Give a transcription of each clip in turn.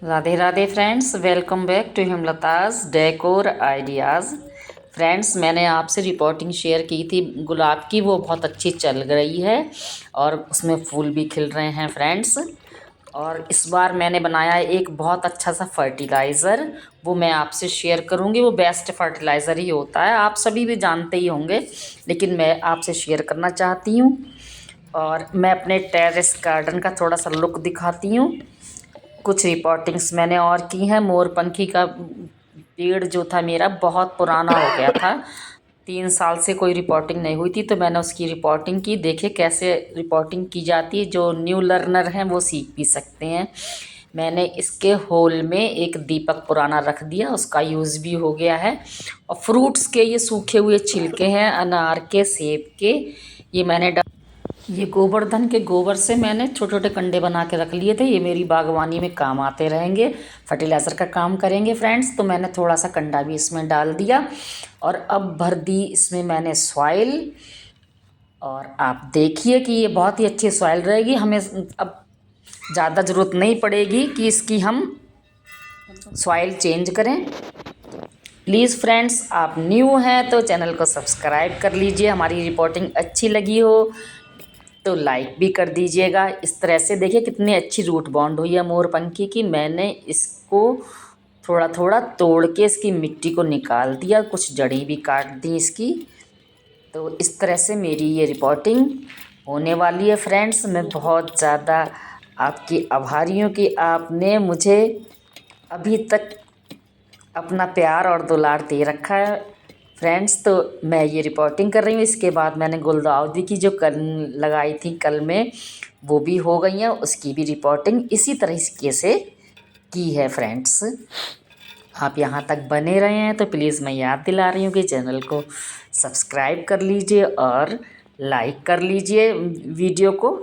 Radhe Radhe friends, welcome back to Hemlata's decor ideas. Friends, मैंने आपसे reporting share की थी गुलाब की, वो बहुत अच्छी चल रही है और उसमें फूल भी खिल रहे हैं फ्रेंड्स। और इस बार मैंने बनाया एक बहुत अच्छा सा फर्टिलाइज़र, वो मैं आपसे शेयर करूंगी। वो बेस्ट फर्टिलाइज़र ही होता है, आप सभी भी जानते ही होंगे, लेकिन मैं आपसे शेयर करना चाहती हूँ। और मैं अपने टेरेस गार्डन का थोड़ा सा लुक दिखाती हूँ। कुछ रिपोर्टिंग्स मैंने और की हैं। मोरपंखी का पेड़ जो था मेरा बहुत पुराना हो गया था, 3 साल से कोई रिपोर्टिंग नहीं हुई थी, तो मैंने उसकी रिपोर्टिंग की। देखिए कैसे रिपोर्टिंग की जाती है, जो न्यू लर्नर हैं वो सीख भी सकते हैं। मैंने इसके होल में एक दीपक पुराना रख दिया, उसका यूज़ भी हो गया है। और फ्रूट्स के ये सूखे हुए छिलके हैं, अनार के, सेब के, ये मैंने ये गोवर्धन के गोबर से मैंने छोटे छोटे कंडे बना के रख लिए थे। ये मेरी बागवानी में काम आते रहेंगे, फर्टिलाइज़र का काम करेंगे फ्रेंड्स। तो मैंने थोड़ा सा कंडा भी इसमें डाल दिया और अब भर दी इसमें मैंने सॉइल। और आप देखिए कि ये बहुत ही अच्छी सॉइल रहेगी। हमें अब ज़्यादा ज़रूरत नहीं पड़ेगी कि इसकी हम सॉइल चेंज करें। प्लीज़ फ्रेंड्स, आप न्यू हैं तो चैनल को सब्सक्राइब कर लीजिए। हमारी रिपोर्टिंग अच्छी लगी हो तो लाइक भी कर दीजिएगा। इस तरह से देखिए कितनी अच्छी रूट बॉन्ड हुई है मोरपंखी की। मैंने इसको थोड़ा थोड़ा तोड़ के इसकी मिट्टी को निकाल दिया, कुछ जड़ी भी काट दी इसकी। तो इस तरह से मेरी ये रिपोर्टिंग होने वाली है फ्रेंड्स। मैं बहुत ज़्यादा आपकी आभारी हूँ कि आपने मुझे अभी तक अपना प्यार और दुलार दे रखा है फ्रेंड्स। तो मैं ये रिपोर्टिंग कर रही हूँ। इसके बाद मैंने गुलदाउदी की जो कल लगाई थी कल में, वो भी हो गई हैं, उसकी भी रिपोर्टिंग इसी तरीके से की है फ्रेंड्स। आप यहाँ तक बने रहे हैं तो प्लीज़ मैं याद दिला रही हूँ कि चैनल को सब्सक्राइब कर लीजिए और लाइक कर लीजिए वीडियो को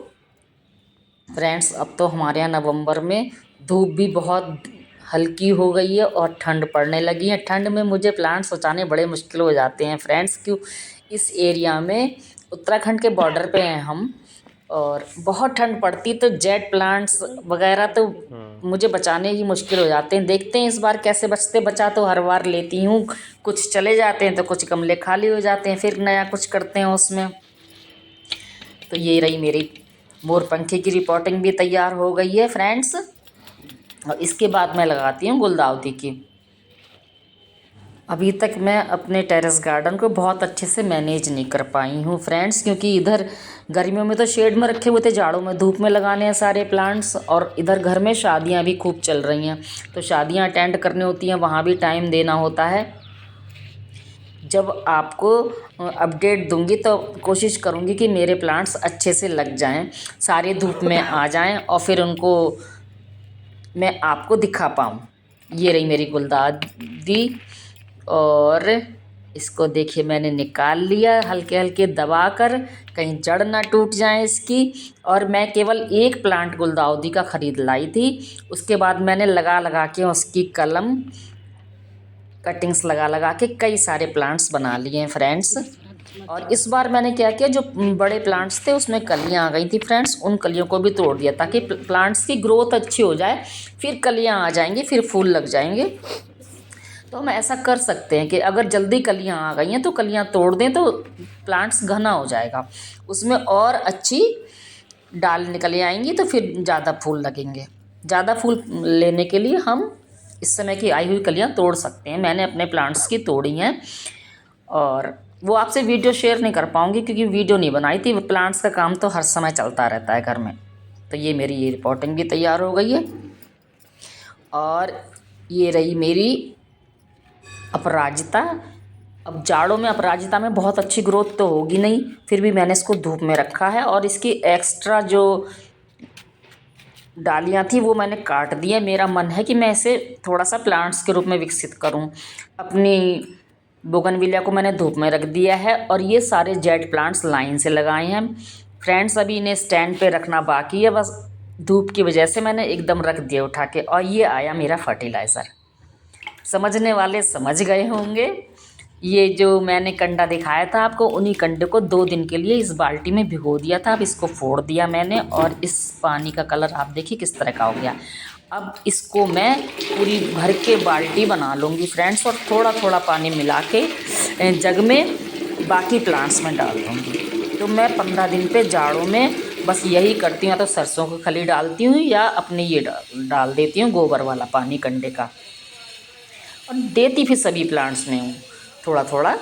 फ्रेंड्स। अब तो हमारे यहाँ नवंबर में धूप भी बहुत हल्की हो गई है और ठंड पड़ने लगी है। ठंड में मुझे प्लांट्स बचाने बड़े मुश्किल हो जाते हैं फ्रेंड्स। क्यों, इस एरिया में उत्तराखंड के बॉर्डर पे हैं हम, और बहुत ठंड पड़ती तो जेट प्लांट्स वगैरह तो मुझे बचाने ही मुश्किल हो जाते हैं। देखते हैं इस बार कैसे बचते। बचा तो हर बार लेती हूँ, कुछ चले जाते हैं तो कुछ गमले खाली हो जाते हैं, फिर नया कुछ करते हैं उसमें। तो ये रही मेरी मोरपंखी की रिपोर्टिंग भी तैयार हो गई है फ्रेंड्स। और इसके बाद मैं लगाती हूँ गुलदाउदी की। अभी तक मैं अपने टेरेस गार्डन को बहुत अच्छे से मैनेज नहीं कर पाई हूँ फ्रेंड्स, क्योंकि इधर गर्मियों में तो शेड में रखे हुए थे, जाड़ों में धूप में लगाने हैं सारे प्लांट्स। और इधर घर में शादियाँ भी खूब चल रही हैं, तो शादियाँ अटेंड करनी होती हैं, वहाँ भी टाइम देना होता है। जब आपको अपडेट दूंगी तो कोशिश करूंगी कि मेरे प्लांट्स अच्छे से लग जाएं, सारे धूप में आ जाएं और फिर उनको मैं आपको दिखा पाऊँ। ये रही मेरी गुलदाउदी, और इसको देखिए मैंने निकाल लिया हल्के हल्के दबा कर, कहीं जड़ ना टूट जाए इसकी। और मैं केवल एक प्लांट गुलदाउदी का ख़रीद लाई थी, उसके बाद मैंने लगा लगा के उसकी कलम कटिंग्स लगा लगा के कई सारे प्लांट्स बना लिए हैं फ्रेंड्स। और इस बार मैंने क्या किया, जो बड़े प्लांट्स थे उसमें कलियां आ गई थी फ्रेंड्स, उन कलियों को भी तोड़ दिया ताकि प्लांट्स की ग्रोथ अच्छी हो जाए, फिर कलियां आ जाएंगी, फिर फूल लग जाएंगे। तो हम ऐसा कर सकते हैं कि अगर जल्दी कलियां आ गई हैं तो कलियां तोड़ दें, तो प्लांट्स घना हो जाएगा, उसमें और अच्छी डाल निकल आएंगी, तो फिर ज़्यादा फूल लगेंगे। ज़्यादा फूल लेने के लिए हम इस समय की आई हुई कलियां तोड़ सकते हैं। मैंने अपने प्लांट्स की तोड़ी हैं और वो आपसे वीडियो शेयर नहीं कर पाऊँगी क्योंकि वीडियो नहीं बनाई थी। प्लांट्स का काम तो हर समय चलता रहता है घर में। तो ये मेरी ये रिपोर्टिंग भी तैयार हो गई है। और ये रही मेरी अपराजिता। अब जाड़ों में अपराजिता में बहुत अच्छी ग्रोथ तो होगी नहीं, फिर भी मैंने इसको धूप में रखा है और इसकी एक्स्ट्रा जो डालियाँ थी वो मैंने काट दी है। मेरा मन है कि मैं इसे थोड़ा सा प्लांट्स के रूप में विकसित करूं। अपनी बोगनविलिया को मैंने धूप में रख दिया है और ये सारे जेड प्लांट्स लाइन से लगाए हैं फ्रेंड्स। अभी इन्हें स्टैंड पे रखना बाकी है, बस धूप की वजह से मैंने एकदम रख दिया उठा के। और ये आया मेरा फर्टिलाइज़र, समझने वाले समझ गए होंगे। ये जो मैंने कंडा दिखाया था आपको, उन्हीं कंडे को 2 दिन के लिए इस बाल्टी में भिगो दिया था। अब इसको फोड़ दिया मैंने और इस पानी का कलर आप देखिए किस तरह का हो गया। अब इसको मैं पूरी भर के बाल्टी बना लूँगी फ्रेंड्स, और थोड़ा थोड़ा पानी मिला के जग में बाकी प्लांट्स में डाल दूँगी। तो मैं 15 दिन पे जाड़ों में बस यही करती हूँ, या तो सरसों की खली डालती हूँ या अपने ये डाल देती हूँ गोबर वाला पानी कंडे का, और देती फिर सभी प्लांट्स में हूँ थोड़ा थोड़ा।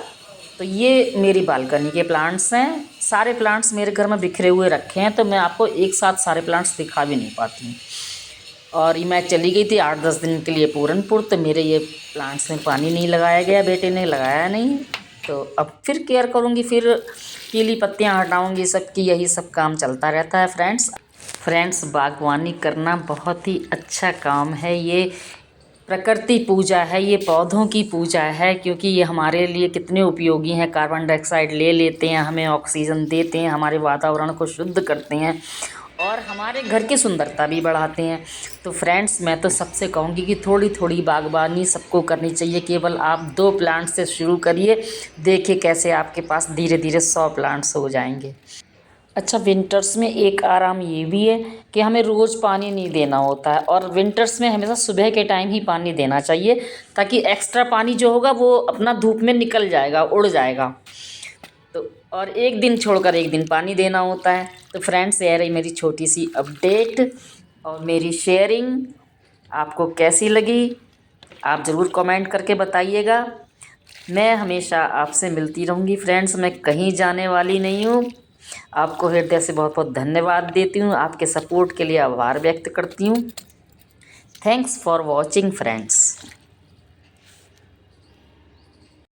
तो ये मेरी बालकनी के प्लांट्स हैं। सारे प्लांट्स मेरे घर में बिखरे हुए रखे हैं, तो मैं आपको एक साथ सारे प्लांट्स दिखा भी नहीं पाती हूँ। और ये मैं चली गई थी 8-10 दिन के लिए पूरनपुर, तो मेरे ये प्लांट्स में पानी नहीं लगाया गया, बेटे ने लगाया नहीं। तो अब फिर केयर करूँगी, फिर पीली पत्तियाँ हटाऊँगी, सबकी यही सब काम चलता रहता है फ्रेंड्स। बागवानी करना बहुत ही अच्छा काम है। ये प्रकृति पूजा है, ये पौधों की पूजा है, क्योंकि ये हमारे लिए कितने उपयोगी हैं। कार्बन डाइऑक्साइड ले लेते हैं, हमें ऑक्सीजन देते हैं, हमारे वातावरण को शुद्ध करते हैं और हमारे घर की सुंदरता भी बढ़ाते हैं। तो फ्रेंड्स, मैं तो सबसे कहूँगी कि थोड़ी थोड़ी बागबानी सबको करनी चाहिए। केवल आप 2 प्लांट से शुरू करिए, देखिए कैसे आपके पास धीरे धीरे 100 प्लांट्स हो जाएंगे। अच्छा, विंटर्स में एक आराम ये भी है कि हमें रोज़ पानी नहीं देना होता है, और विंटर्स में हमेशा सुबह के टाइम ही पानी देना चाहिए, ताकि एक्स्ट्रा पानी जो होगा वो अपना धूप में निकल जाएगा, उड़ जाएगा। तो और एक दिन छोड़कर एक दिन पानी देना होता है। तो फ्रेंड्स, यह रही मेरी छोटी सी अपडेट और मेरी शेयरिंग। आपको कैसी लगी आप ज़रूर कमेंट करके बताइएगा। मैं हमेशा आपसे मिलती रहूँगी फ्रेंड्स, मैं कहीं जाने वाली नहीं हूँ। आपको हृदय से बहुत बहुत धन्यवाद देती हूँ, आपके सपोर्ट के लिए आभार व्यक्त करती हूँ। Thanks for watching friends.